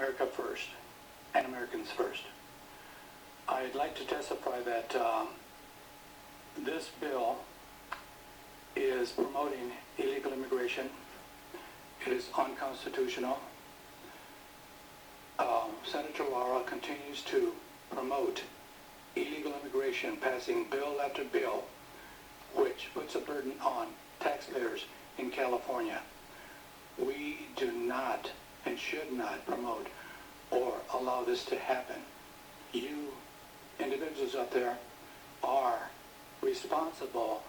America first and Americans first. I'd like to testify that this bill is promoting illegal immigration. It is unconstitutional. Senator Lara continues to promote illegal immigration, passing bill after bill, which puts a burden on taxpayers in California. We do not and should not promote or allow this to happen. You individuals out there are responsible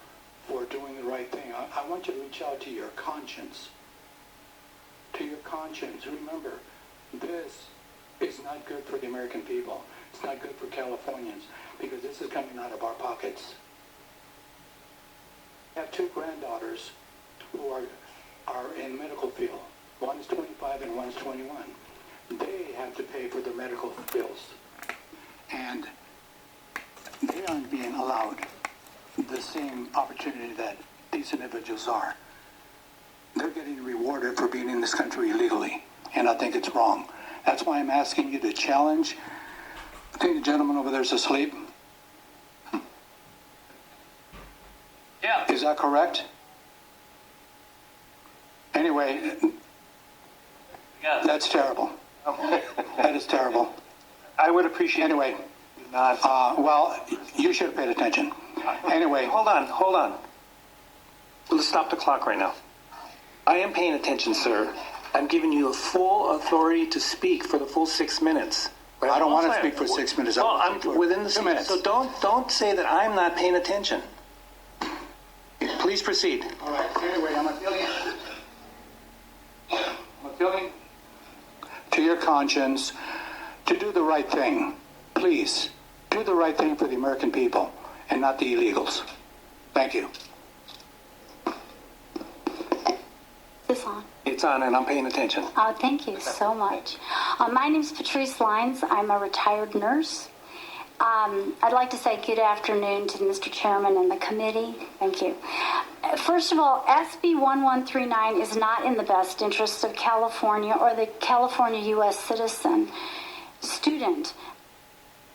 for doing the right thing. I want you to reach out to your conscience. To your conscience. Remember, this is not good for the American people. It's not good for Californians, because this is coming out of our pockets. I have two granddaughters who are in the medical field. One is 25 and one is 21. They have to pay for their medical bills. And they aren't being allowed the same opportunity that these individuals are. They're getting rewarded for being in this country illegally, and I think it's wrong. That's why I'm asking you to challenge. I think the gentleman over there is asleep. Yeah. Is that correct? Anyway, Yes. that's terrible. That is terrible. I would appreciate Anyway, not. well, you should have paid attention. Anyway, Hold on. Let's stop the clock right now. I am paying attention, sir. I'm giving you the full authority to speak for the full 6 minutes. But I don't want to also- speak for 6 minutes. I Well, want to I'm speak for within the 2 minutes. So don't say that I'm not paying attention. Please proceed. All right. Anyway, I'm appealing to your conscience to do the right thing. Please do the right thing for the American people and not the illegals. Thank you. This on? It's on, and I'm paying attention. Thank you so much. My name is Patrice Lines. I'm a retired nurse. I'd like to say good afternoon to Mr. Chairman and the committee. Thank you. First of all, SB 1139 is not in the best interest of California or the California U.S. citizen student.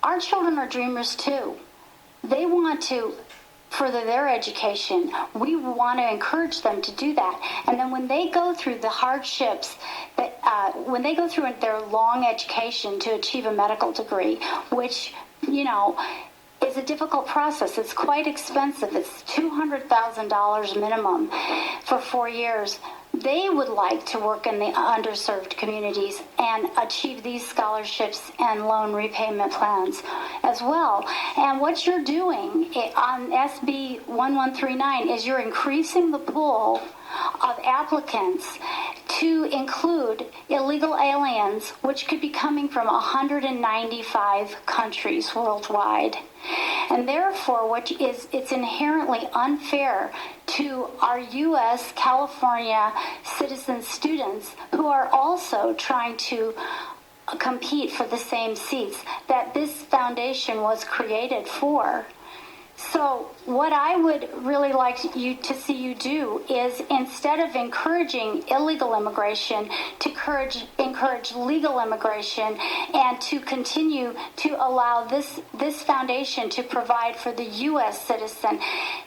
Our children are dreamers too. They want to further their education. We want to encourage them to do that. And then when they go through the hardships, when they go through their long education to achieve a medical degree, which, you know, is a difficult process. It's quite expensive. It's $200,000 minimum for 4 years. They would like to work in the underserved communities and achieve these scholarships and loan repayment plans as well. And what you're doing on SB 1139 is you're increasing the pool of applicants to include illegal aliens, which could be coming from 195 countries worldwide. And therefore, it's inherently unfair to our U.S. California citizen students who are also trying to compete for the same seats that this foundation was created for. So what I would really like you to see you do is, instead of encouraging illegal immigration, to encourage legal immigration, and to continue to allow this foundation to provide for the U.S. citizen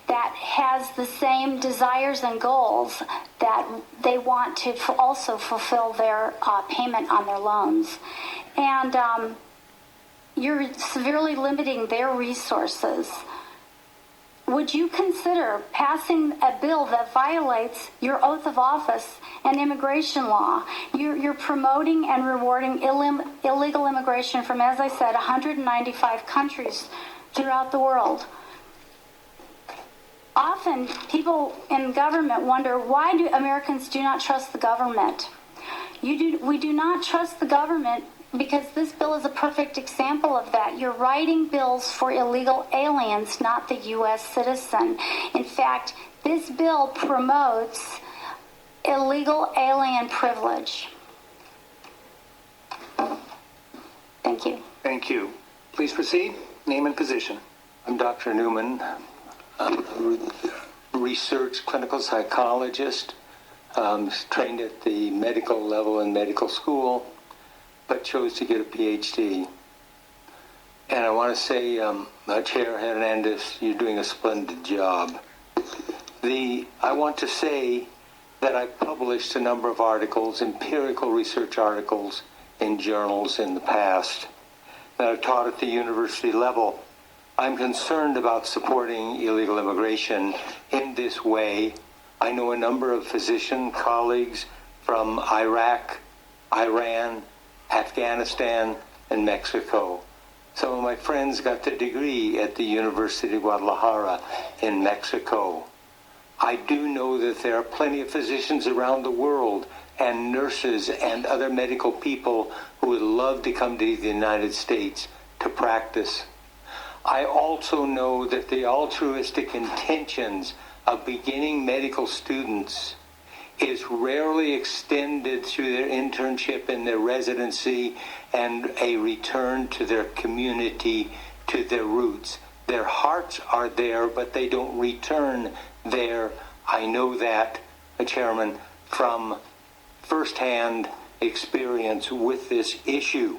that has the same desires and goals that they want to also fulfill their payment on their loans. And you're severely limiting their resources. Would you consider passing a bill that violates your oath of office and immigration law? You're promoting and rewarding illegal immigration from, as I said, 195 countries throughout the world. Often, people in government wonder, why do Americans do not trust the government? We do not trust the government because this bill is a perfect example of that. You're writing bills for illegal aliens, not the U.S. citizen. In fact, this bill promotes illegal alien privilege. Thank you. Thank you. Please proceed. Name and position. I'm Dr. Newman. I'm a research clinical psychologist, trained at the medical level in medical school. but chose to get a PhD. And I want to say, Chair Hernandez, you're doing a splendid job. I want to say that I published a number of articles, empirical research articles, in journals in the past that I've taught at the university level. I'm concerned about supporting illegal immigration in this way. I know a number of physician colleagues from Iraq, Iran, Afghanistan, and Mexico. Some of my friends got their degree at the University of Guadalajara in Mexico. I do know that there are plenty of physicians around the world and nurses and other medical people who would love to come to the United States to practice. I also know that the altruistic intentions of beginning medical students is rarely extended through their internship and their residency and a return to their community, to their roots. Their hearts are there, but they don't return there. I know that, Chairman, from firsthand experience with this issue.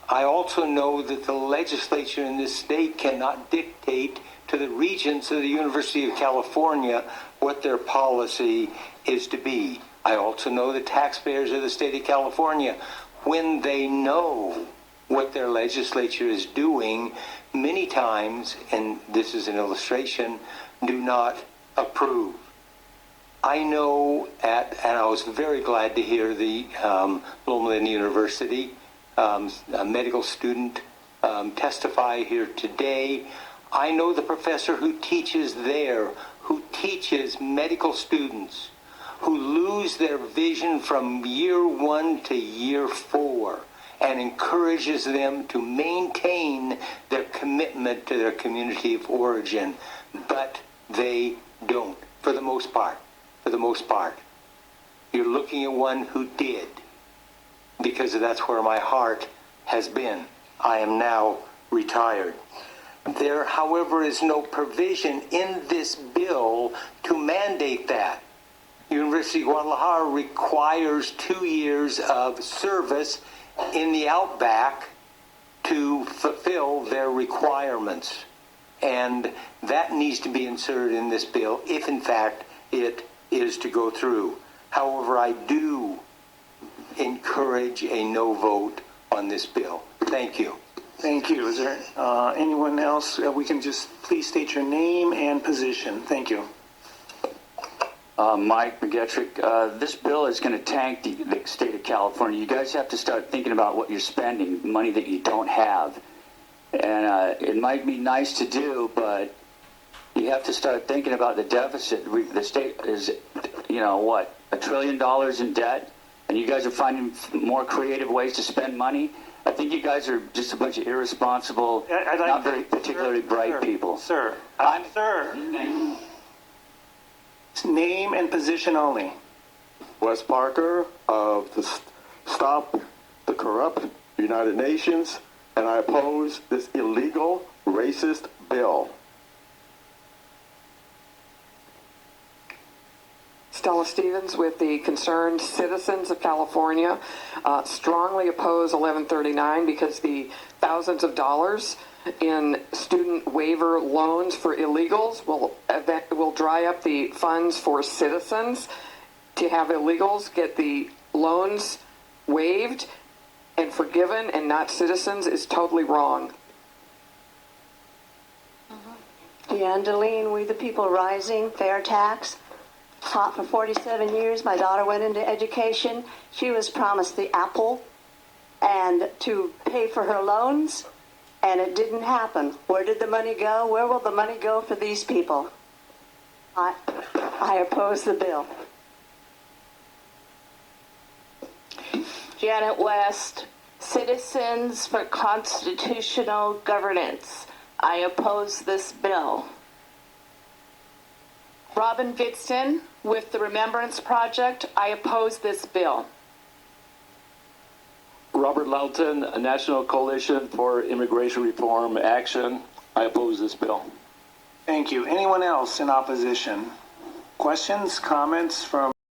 I also know that the legislature in this state cannot dictate to the regents of the University of California what their policy is to be. I also know the taxpayers of the state of California, when they know what their legislature is doing, many times, and this is an illustration, do not approve. I know and I was very glad to hear the Loma University a medical student testify here today. I know the professor who teaches there, who teaches medical students who lose their vision from year 1 to year 4 and encourages them to maintain their commitment to their community of origin, but they don't, for the most part. For the most part. You're looking at one who did, because that's where my heart has been. I am now retired. There, however, is no provision in this bill to mandate that. University of Guadalajara requires 2 years of service in the outback to fulfill their requirements. And that needs to be inserted in this bill if, in fact, it is to go through. However, I do encourage a no vote on this bill. Thank you. Thank you. Is there anyone else? We can just please state your name and position. Thank you. Mike McGetrick, this bill is going to tank the state of California. You guys have to start thinking about what you're spending, money that you don't have. And it might be nice to do, but you have to start thinking about the deficit. The state is, $1 trillion in debt, and you guys are finding more creative ways to spend money. I think you guys are just a bunch of irresponsible, not very particularly bright people. Sir, name and position only. Wes Parker of the Stop the Corrupt United Nations, and I oppose this illegal, racist bill. Stella Stevens with the Concerned Citizens of California strongly oppose 1139 because the thousands of dollars in student waiver loans for illegals will dry up the funds for citizens. To have illegals get the loans waived and forgiven and not citizens is totally wrong. Deanne, We the People Rising, fair tax. Taught for 47 years. My daughter went into education. She was promised the apple and to pay for her loans, and it didn't happen. Where did the money go? Where will the money go for these people? I oppose the bill. Janet West, Citizens for Constitutional Governance. I oppose this bill. Robin Vidston with the Remembrance Project. I oppose this bill. Robert Loughton, a National Coalition for Immigration Reform Action. I oppose this bill. Thank you. Anyone else in opposition? Questions, comments from